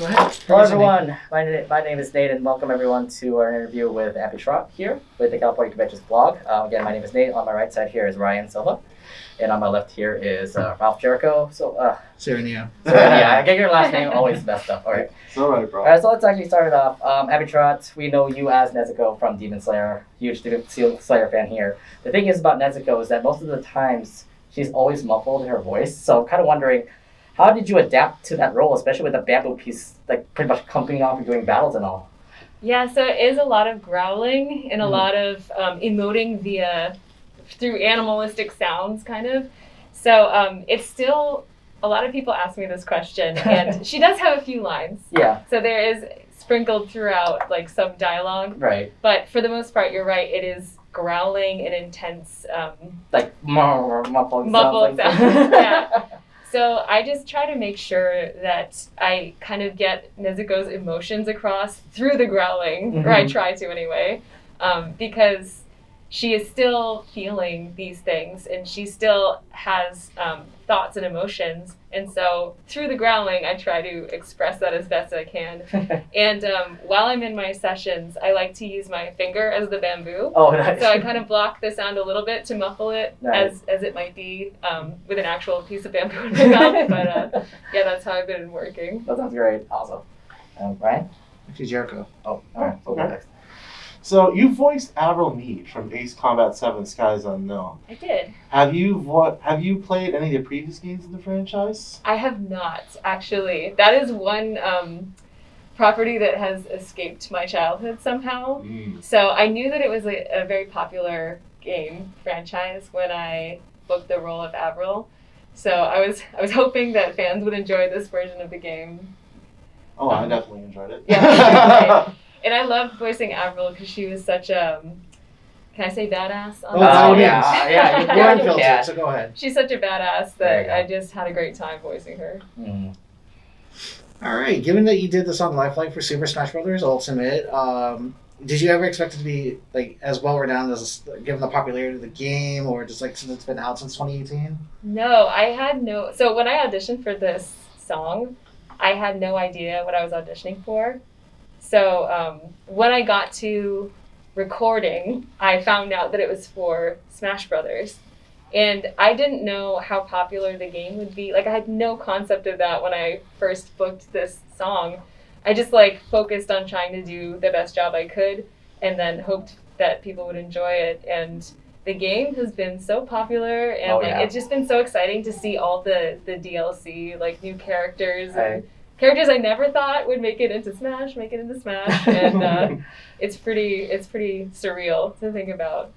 Go ahead. Hello everyone, my name is Nate and welcome everyone to our interview with Trott here with the California Conventions blog. Again, my name is Nate. On my right side here is Ryan Silva. And on my left here is Ralph Jeriko. Serenia. I get your last name always messed up. All right. It's all right, bro. All right, so let's actually start it off. Trott, we know you as Nezuko from Demon Slayer. Huge Demon Slayer fan here. The thing is about Nezuko is that most of the times she's always muffled in her voice. So I'm kind of wondering, how did you adapt to that role, especially with the bamboo piece, like pretty much accompanying off and doing battles and all? Yeah, so it is a lot of growling and a lot of emoting through animalistic sounds, kind of. So it's still, a lot of people ask me this question, and she does have a few lines. Yeah. So there is sprinkled throughout, like, some dialogue. Right. But for the most part, you're right, it is growling and intense. Like muffled sounds. Like Yeah. So I just try to make sure that I kind of get Nezuko's emotions across through the growling, or I try to anyway, because she is still feeling these things and she still has thoughts and emotions. And so through the growling, I try to express that as best I can. And while I'm in my sessions, I like to use my finger as the bamboo. Oh, nice. So I kind of block the sound a little bit to muffle it, nice. as it might be with an actual piece of bamboo in my mouth. But yeah, that's how I've been working. That sounds great. Awesome. Brian? She's Jeriko. Oh, all right. Okay. Next. So you voiced Avril Mead from Ace Combat 7: Skies Unknown. I did. Have you played any of the previous games in the franchise? I have not, actually. That is one property that has escaped my childhood somehow. So I knew that it was a very popular game franchise when I booked the role of Avril. So I was hoping that fans would enjoy this version of the game. Oh, I definitely enjoyed it. Yeah, and I loved voicing Avril because she was such a, can I say badass? Yeah. You're unfiltered, so go ahead. She's such a badass that I just had a great time voicing her. All right, given that you did the song Lifelight for Super Smash Bros. Ultimate, did you ever expect it to be like as well renowned as given the popularity of the game, or just like since it's been out since 2018? No, I had no. So when I auditioned for this song, I had no idea what I was auditioning for. So when I got to recording, I found out that it was for Smash Brothers. And I didn't know how popular the game would be. Like, I had no concept of that when I first booked this song. I just, focused on trying to do the best job I could and then hoped that people would enjoy it. And the game has been so popular, and it's just been so exciting to see all the DLC, new characters. And characters I never thought would make it into Smash, and it's pretty surreal to think about.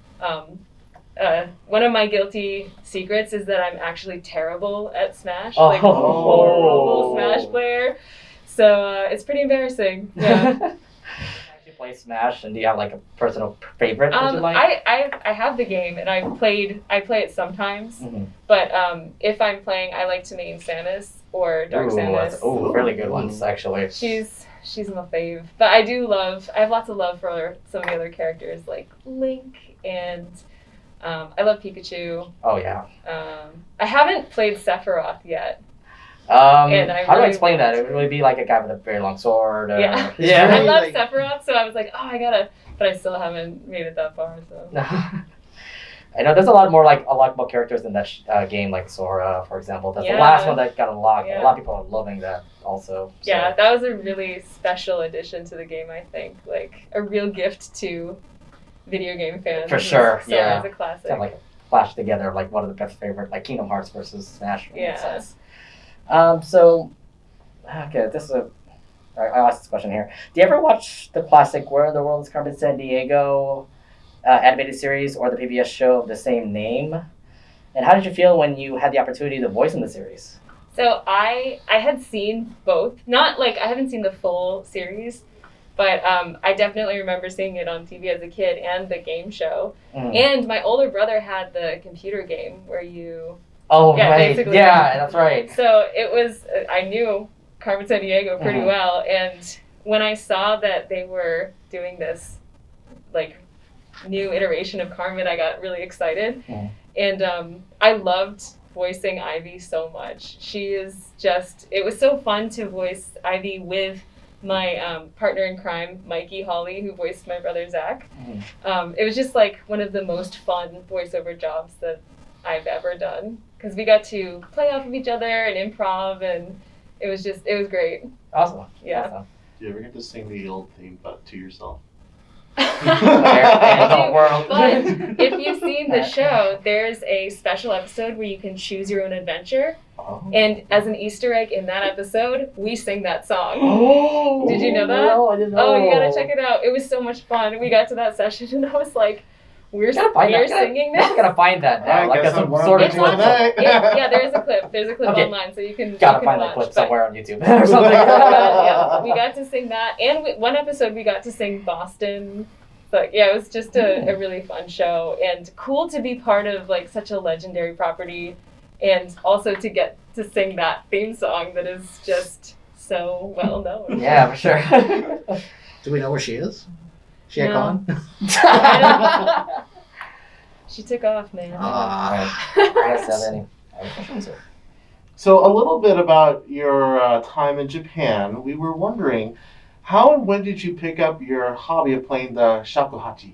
One of my guilty secrets is that I'm actually terrible at Smash, horrible Smash player. So it's pretty embarrassing. Yeah. You play Smash, and do you have a personal favorite that you like? I have the game, and I play it sometimes. But if I'm playing, I like to main Samus or Dark Samus. Really good ones actually. She's my fave. But I have lots of love for some of the other characters like Link, and I love Pikachu. Oh yeah. I haven't played Sephiroth yet. How do I explain that? It would really be like a guy with a very long sword. Yeah. I love Sephiroth, so I was like, oh, I gotta, but I still haven't made it that far. So. I know there's a lot more characters in that game, like Sora, for example. That's the last one that got unlocked. Yeah. A lot of people are loving that also. So. Yeah, that was a really special addition to the game, I think. A real gift to video game fans. For sure, so it's a classic. Kind of flash together, one of the best favorite, Kingdom Hearts versus Smash. Yeah. I'll ask this question here. Do you ever watch the classic Where in the World is Carmen Sandiego animated series or the PBS show of the same name? And how did you feel when you had the opportunity to voice in the series? So I had seen both. Not I haven't seen the full series, but I definitely remember seeing it on TV as a kid and the game show. And my older brother had the computer game where you... Oh, yeah, right. Yeah, that's right. So it was, I knew Carmen Sandiego pretty well, and when I saw that they were doing this, new iteration of Carmen, I got really excited. And I loved voicing Ivy so much. She is just, it was so fun to voice Ivy with my partner in crime, Mikey Hawley, who voiced my brother Zach. It was just like one of the most fun voiceover jobs that I've ever done, because we got to play off of each other and improv, and it was great. Awesome. Yeah. Awesome. Do you ever get to sing the old theme but to yourself? World. But if you've seen the show, there's a special episode where you can choose your own adventure. Oh. And as an Easter egg in that episode, we sing that song. Oh, Did you know that? No, I didn't know. Oh, you gotta check it out. It was so much fun. We got to that session and I was like, we're singing this? I'm gonna find that now. I Like guess some I'm sort of It's doing on, today. yeah, there is a clip. There's a clip Okay. online, so you can Gotta you can find watch, that clip but- somewhere on YouTube or something. yeah, we got to sing that, and one episode we got to sing Boston. But yeah, it was just a really fun show, and cool to be part of like such a legendary property, and also to get to sing that theme song that is just so well known. Yeah, for sure. Do we know where she is? She at No. con? She took off, man. Ah. Yes, have any questions? So a little bit about your time in Japan. We were wondering, how and when did you pick up your hobby of playing the shakuhachi?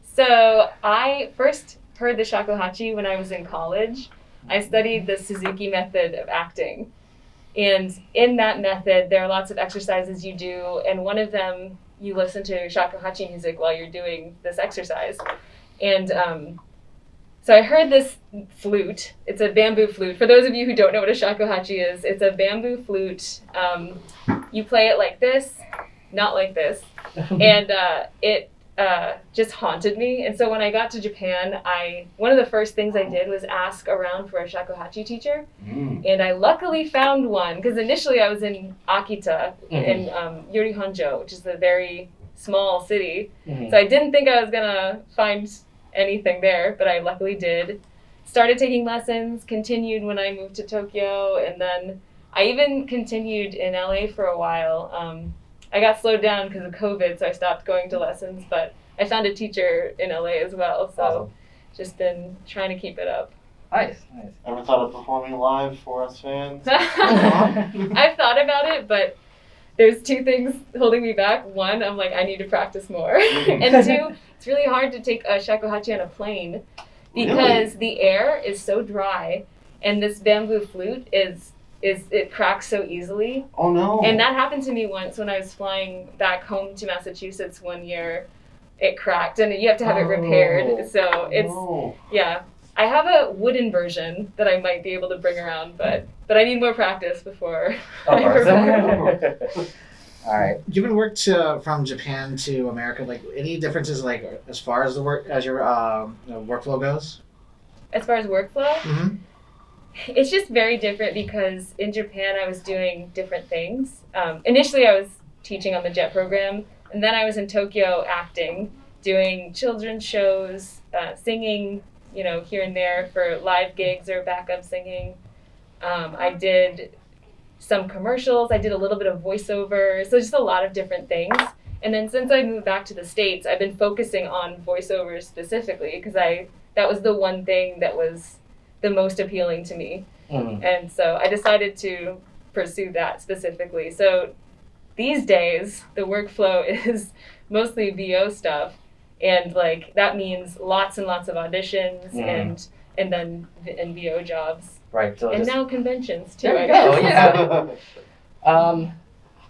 So I first heard the shakuhachi when I was in college. I studied the Suzuki method of acting. And in that method, there are lots of exercises you do, and one of them, you listen to shakuhachi music while you're doing this exercise. And so I heard this flute. It's a bamboo flute. For those of you who don't know what a shakuhachi is, it's a bamboo flute. You play it like this, not like this. And it just haunted me. And so when I got to Japan, one of the first things I did was ask around for a shakuhachi teacher. And I luckily found one, because initially I was in Akita, in Yorihonjo, which is a very small city. So I didn't think I was going to find anything there, but I luckily did. Started taking lessons, continued when I moved to Tokyo, and then I even continued in LA for a while. I got slowed down because of COVID, so I stopped going to lessons, but I found a teacher in LA as well, so Awesome. Just been trying to keep it up. Nice. Ever thought of performing live for us fans? I've thought about it, but there's two things holding me back. One, I'm like, I need to practice more. And two, it's really hard to take a shakuhachi on a plane because the air is so dry, and this bamboo flute it cracks so easily. Oh no. And that happened to me once when I was flying back home to Massachusetts one year. It cracked, and you have to have it repaired. So it's yeah. I have a wooden version that I might be able to bring around, but I need more practice before I perform. All right. Given work from Japan to America, like any differences, like as far as your workflow goes? As far as workflow, Mm-hmm. it's just very different because in Japan I was doing different things. Initially I was teaching on the JET program, and then I was in Tokyo acting, doing children's shows, singing, here and there for live gigs or backup singing. I did some commercials. I did a little bit of voiceover. So just a lot of different things. And then since I moved back to the States, I've been focusing on voiceovers specifically because that was the one thing that was the most appealing to me. And so I decided to pursue that specifically. So these days, the workflow is mostly VO stuff. And like that means lots and lots of auditions and then VO jobs. Right. So And now conventions too. There I you go. guess. Yeah.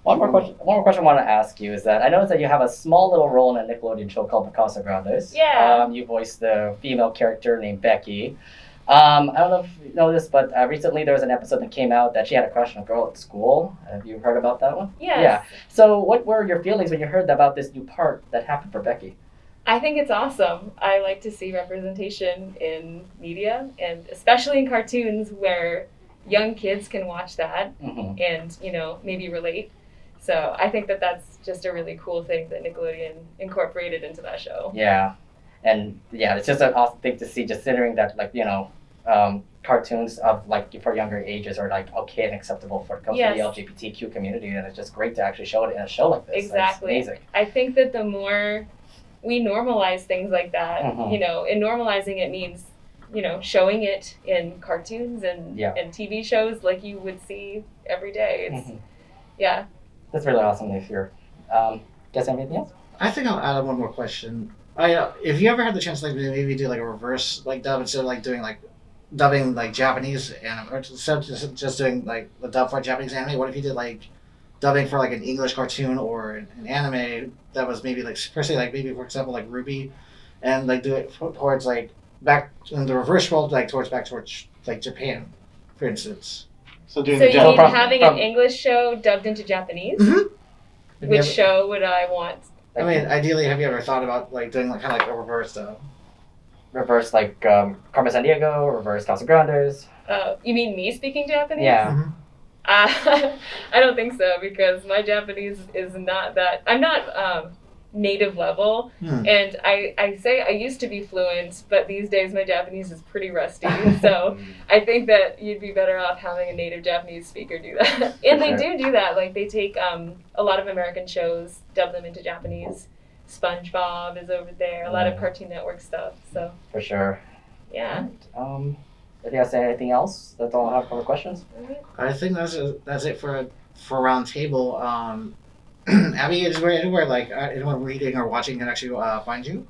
One more question I want to ask you is that I noticed that you have a small little role in a Nickelodeon show called the Casagrandes. Yeah. You voiced the female character named Becky. I don't know if you know this, but recently there was an episode that came out that she had a crush on a girl at school. Have you heard about that one? Yes. Yeah. So what were your feelings when you heard about this new part that happened for Becky? I think it's awesome. I like to see representation in media, and especially in cartoons where young kids can watch that and, maybe relate. So I think that that's just a really cool thing that Nickelodeon incorporated into that show. Yeah. And yeah, it's just an awesome thing to see, just considering that, like, cartoons of like for younger ages are like okay and acceptable for the LGBTQ community, and it's just great to actually show it in a show like this. Exactly. It's amazing. I think that the more we normalize things like that, and normalizing it means showing it in cartoons and Yeah. and TV shows like you would see every day. It's yeah. That's really awesome to hear. Guess anything else? I think I'll add one more question. If you ever had the chance, like maybe do like a reverse like dub instead of like doing like dubbing like Japanese anime, or instead of just doing like the dub for Japanese anime, what if you did like dubbing for like an English cartoon or an anime that was maybe like per se like maybe for example like Ruby, and like do it towards like back in the reverse world like towards like Japan, for instance. So doing So the you dub- mean having an English show dubbed into Japanese? Mhm. Which show would I want? I mean, ideally, have you ever thought about like doing like kind of like a reverse though? Reverse like Carmen Sandiego, reverse Casagrandes. You mean me speaking Japanese? Yeah. Mm-hmm. I don't think so because my Japanese is not that. I'm not native level, and I say I used to be fluent, but these days my Japanese is pretty rusty. So I think that you'd be better off having a native Japanese speaker do that. And they do that. Like they take a lot of American shows, dub them into Japanese. SpongeBob is over there. A lot of Cartoon Network stuff. So For sure. yeah. If you guys say anything else, that's all I have for the questions. I think that's it for round table. Abby, is there anywhere like anyone reading or watching can actually find you?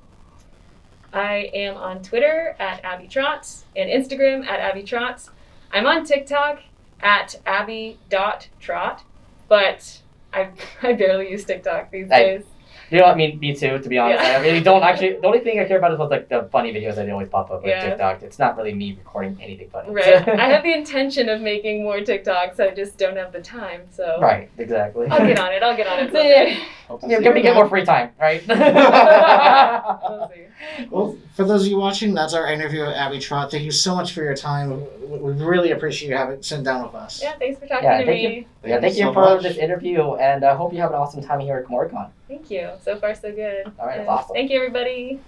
I am on Twitter at Abby Trott and Instagram at Abby Trott. I'm on TikTok at abby.trott, but I barely use TikTok these days. You know what I mean? Me too, to be honest. Yeah. I really don't actually. The only thing I care about is like the funny videos that always pop up with Yeah. TikTok. It's not really me recording anything funny. Right. I have the intention of making more TikToks. I just don't have the time. So Right, exactly. I'll get on it. someday. Hope to You're see gonna you get again. more free time, right? We'll see. Well, for those of you watching, that's our interview with Abby Trott. Thank you so much for your time. We really appreciate you having sitting down with us. Yeah, thanks for talking Yeah, to thank me. Thank you so for much. this interview, and I hope you have an awesome time here at Kumoricon. Thank you. So far, so good. All right, And awesome. Thank you, everybody.